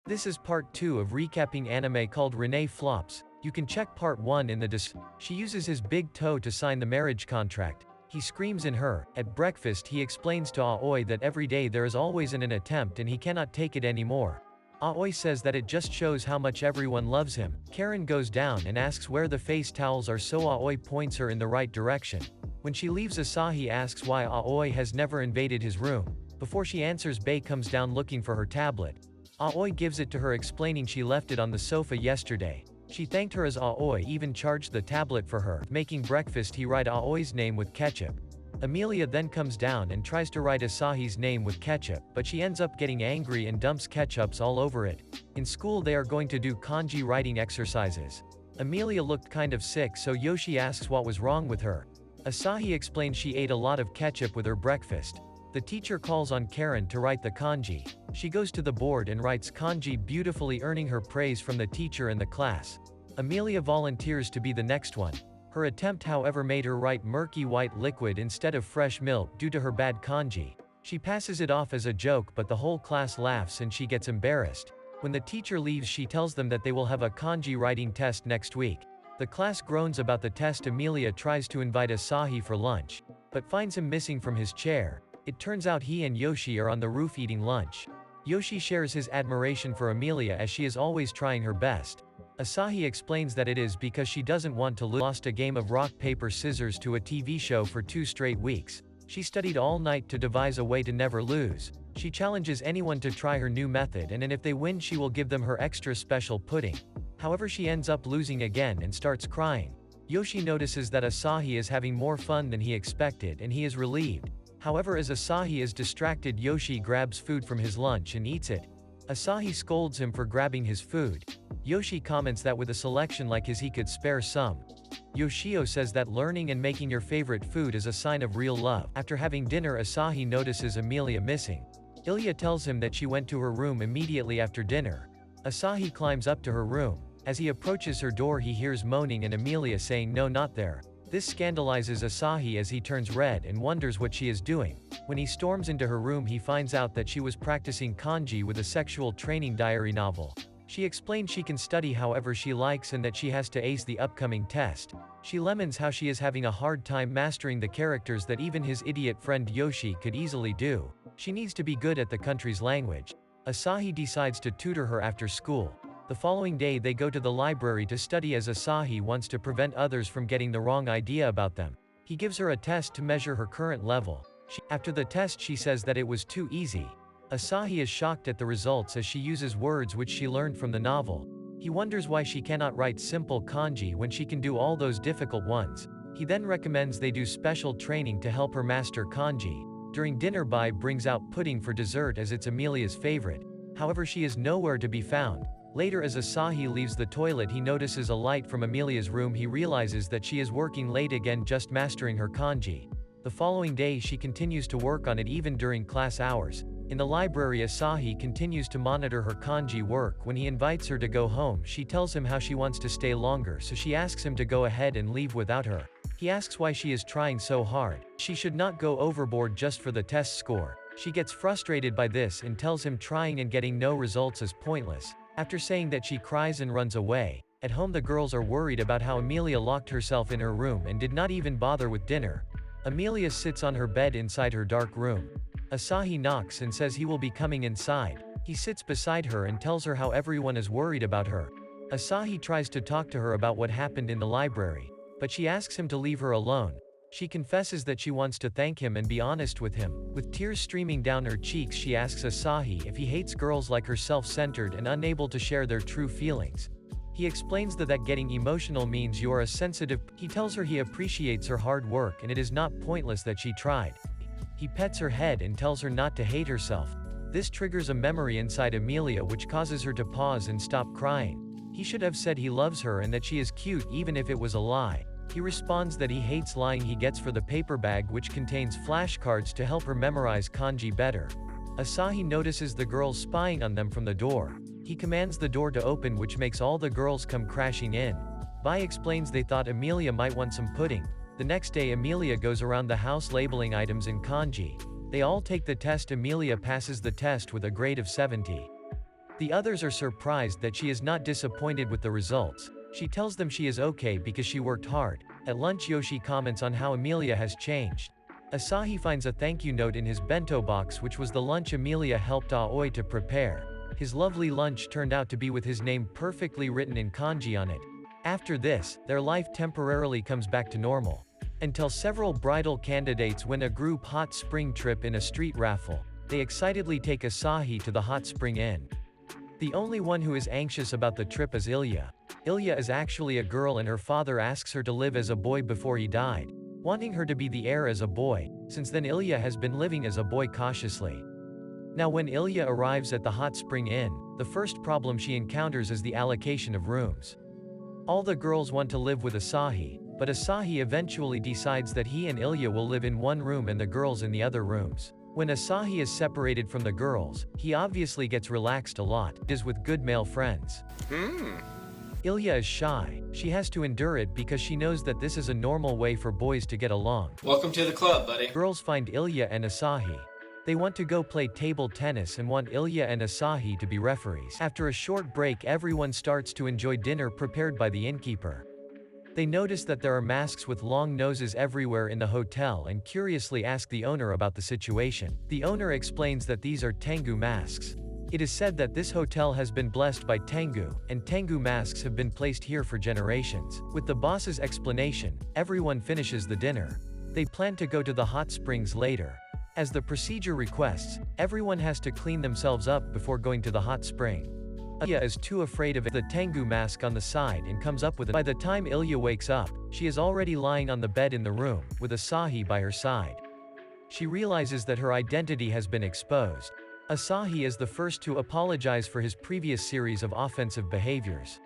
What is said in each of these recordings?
This is part 2 of recapping anime called Renee Flops. You can check part 1 in the She uses his big toe to sign the marriage contract. He screams in her. At breakfast he explains to Aoi that every day there is always an attempt and he cannot take it anymore. Aoi says that it just shows how much everyone loves him. Karen goes down and asks where the face towels are, so Aoi points her in the right direction. When she leaves, Asahi asks why Aoi has never invaded his room. Before she answers, Bae comes down looking for her tablet. Aoi gives it to her, explaining she left it on the sofa yesterday. She thanked her as Aoi even charged the tablet for her. Making breakfast, he write Aoi's name with ketchup. Amelia then comes down and tries to write Asahi's name with ketchup, but she ends up getting angry and dumps ketchups all over it. In school they are going to do kanji writing exercises. Amelia looked kind of sick, so Yoshi asks what was wrong with her. Asahi explains she ate a lot of ketchup with her breakfast. The teacher calls on Karen to write the kanji. She goes to the board and writes kanji beautifully, earning her praise from the teacher and the class. Amelia volunteers to be the next one. Her attempt, however, made her write murky white liquid instead of fresh milk due to her bad kanji. She passes it off as a joke, but the whole class laughs and she gets embarrassed. When the teacher leaves, she tells them that they will have a kanji writing test next week. The class groans about the test. Amelia tries to invite Asahi for lunch, but finds him missing from his chair. It turns out he and Yoshi are on the roof eating lunch. Yoshi shares his admiration for Amelia as she is always trying her best. Asahi explains that it is because she doesn't want to lose. Lost a game of rock paper scissors to a TV show for 2 straight weeks. She studied all night to devise a way to never lose. She challenges anyone to try her new method, and if they win she will give them her extra special pudding. However, she ends up losing again and starts crying. Yoshi notices that Asahi is having more fun than he expected and he is relieved. However, as Asahi is distracted, Yoshi grabs food from his lunch and eats it. Asahi scolds him for grabbing his food. Yoshi comments that with a selection like his he could spare some. Yoshio says that learning and making your favorite food is a sign of real love. After having dinner, Asahi notices Amelia missing. Ilya tells him that she went to her room immediately after dinner. Asahi climbs up to her room. As he approaches her door, he hears moaning and Amelia saying no, not there. This scandalizes Asahi as he turns red and wonders what she is doing. When he storms into her room, he finds out that she was practicing kanji with a sexual training diary novel. She explains she can study however she likes and that she has to ace the upcoming test. She laments how she is having a hard time mastering the characters that even his idiot friend Yoshi could easily do. She needs to be good at the country's language. Asahi decides to tutor her after school. The following day they go to the library to study as Asahi wants to prevent others from getting the wrong idea about them. He gives her a test to measure her current level. After the test she says that it was too easy. Asahi is shocked at the results as she uses words which she learned from the novel. He wonders why she cannot write simple kanji when she can do all those difficult ones. He then recommends they do special training to help her master kanji. During dinner, Bai brings out pudding for dessert as it's Amelia's favorite. However, she is nowhere to be found. Later, as Asahi leaves the toilet, he notices a light from Amelia's room. He realizes that she is working late again, just mastering her kanji. The following day she continues to work on it even during class hours. In the library, Asahi continues to monitor her kanji work. When he invites her to go home, she tells him how she wants to stay longer, so she asks him to go ahead and leave without her. He asks why she is trying so hard. She should not go overboard just for the test score. She gets frustrated by this and tells him trying and getting no results is pointless. After saying that, she cries and runs away. At home, the girls are worried about how Amelia locked herself in her room and did not even bother with dinner. Amelia sits on her bed inside her dark room. Asahi knocks and says he will be coming inside. He sits beside her and tells her how everyone is worried about her. Asahi tries to talk to her about what happened in the library, but she asks him to leave her alone. She confesses that she wants to thank him and be honest with him. With tears streaming down her cheeks, she asks Asahi if he hates girls like her, self-centered and unable to share their true feelings. He explains that getting emotional means you are a sensitive. He tells her he appreciates her hard work and it is not pointless that she tried. He pets her head and tells her not to hate herself. This triggers a memory inside Amelia which causes her to pause and stop crying. He should have said he loves her and that she is cute even if it was a lie. He responds that he hates lying. He gets for the paper bag which contains flashcards to help her memorize kanji better. Asahi notices the girls spying on them from the door. He commands the door to open, which makes all the girls come crashing in. Bai explains they thought Amelia might want some pudding. The next day, Amelia goes around the house labeling items in kanji. They all take the test. Amelia passes the test with a grade of 70. The others are surprised that she is not disappointed with the results. She tells them she is okay because she worked hard. At lunch, Yoshi comments on how Amelia has changed. Asahi finds a thank you note in his bento box, which was the lunch Amelia helped Aoi to prepare. His lovely lunch turned out to be with his name perfectly written in kanji on it. After this, their life temporarily comes back to normal. Until several bridal candidates win a group hot spring trip in a street raffle. They excitedly take Asahi to the hot spring inn. The only one who is anxious about the trip is Ilya. Ilya is actually a girl and her father asks her to live as a boy before he died, wanting her to be the heir as a boy. Since then Ilya has been living as a boy cautiously. Now when Ilya arrives at the hot spring inn, the first problem she encounters is the allocation of rooms. All the girls want to live with Asahi, but Asahi eventually decides that he and Ilya will live in one room and the girls in the other rooms. When Asahi is separated from the girls, he obviously gets relaxed a lot, as with good male friends. Ilya is shy. She has to endure it because she knows that this is a normal way for boys to get along. Welcome to the club, buddy. Girls find Ilya and Asahi. They want to go play table tennis and want Ilya and Asahi to be referees. After a short break, everyone starts to enjoy dinner prepared by the innkeeper. They notice that there are masks with long noses everywhere in the hotel and curiously ask the owner about the situation. The owner explains that these are Tengu masks. It is said that this hotel has been blessed by Tengu, and Tengu masks have been placed here for generations. With the boss's explanation, everyone finishes the dinner. They plan to go to the hot springs later. As the procedure requests, everyone has to clean themselves up before going to the hot spring. Ilya is too afraid of the Tengu mask on the side and comes up with it. By the time Ilya wakes up, she is already lying on the bed in the room, with Asahi by her side. She realizes that her identity has been exposed. Asahi is the first to apologize for his previous series of offensive behaviors.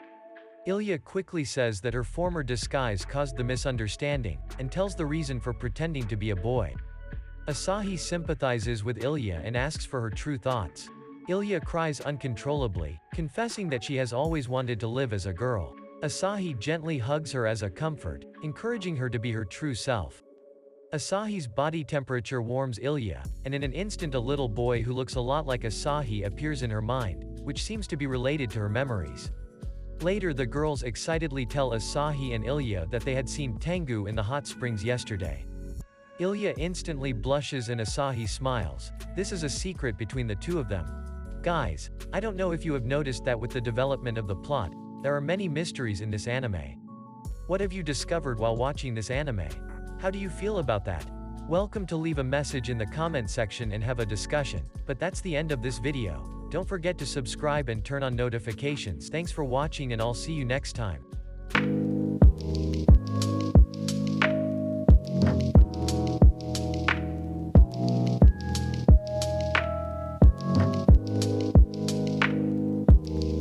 Ilya quickly says that her former disguise caused the misunderstanding, and tells the reason for pretending to be a boy. Asahi sympathizes with Ilya and asks for her true thoughts. Ilya cries uncontrollably, confessing that she has always wanted to live as a girl. Asahi gently hugs her as a comfort, encouraging her to be her true self. Asahi's body temperature warms Ilya, and in an instant a little boy who looks a lot like Asahi appears in her mind, which seems to be related to her memories. Later the girls excitedly tell Asahi and Ilya that they had seen Tengu in the hot springs yesterday. Ilya instantly blushes and Asahi smiles. This is a secret between the two of them. Guys, I don't know if you have noticed that with the development of the plot, there are many mysteries in this anime. What have you discovered while watching this anime? How do you feel about that? Welcome to leave a message in the comment section and have a discussion. But that's the end of this video. Don't forget to subscribe and turn on notifications. Thanks for watching and I'll see you next time.